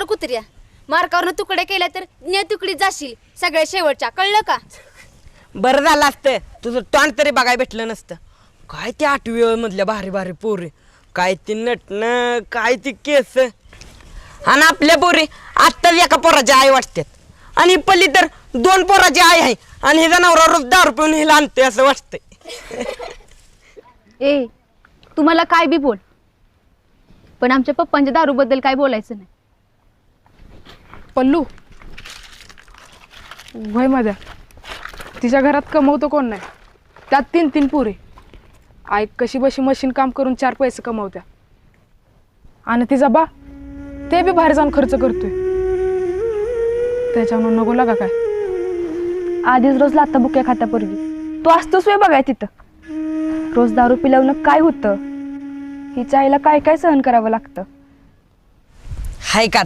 कुत्र्या, मार्कावरनं तुकडे केल्या तर ने तुकडीत जाशील सगळ्या शेवटच्या, कळलं का? बरं झालं असतं तुझं तोंड तरी बघायला भेटलं नसतं. काय ते 8वी मधल्या भारी भारी पोरी, काय ती नटणं, काय ती केस. आणि आपल्या पोरी आत्ताच एका पोराची आई वाटतात आणि पल्ली तर 2 पोराची आई आहे आणि हिचा नवरा रोज दारू पिऊन हिला आणते असं वाटतंय. ए तुम्हाला काय बी बोल, पण आमच्या पप्पांच्या दारूबद्दल काय बोलायचं नाही. पल्लू वय माझ्या तिच्या घरात कमवतो कोण नाही, त्यात 3 पोरी. आई कशी बशी मशीन काम करून 4 पैसे कमवत्या आणि तिचा बा ते बी बाहेर जाऊन खर्च करतोय. त्याच्यामुळे नको लागा काय. आधीच रोज लाता बुक्या खात्या पोरगी, तो असतोच वे बघाय तिथं. रोज दारू पिल्यावर काय होतं, हिच्या आईला काय काय सहन करावं लागतं. हाय का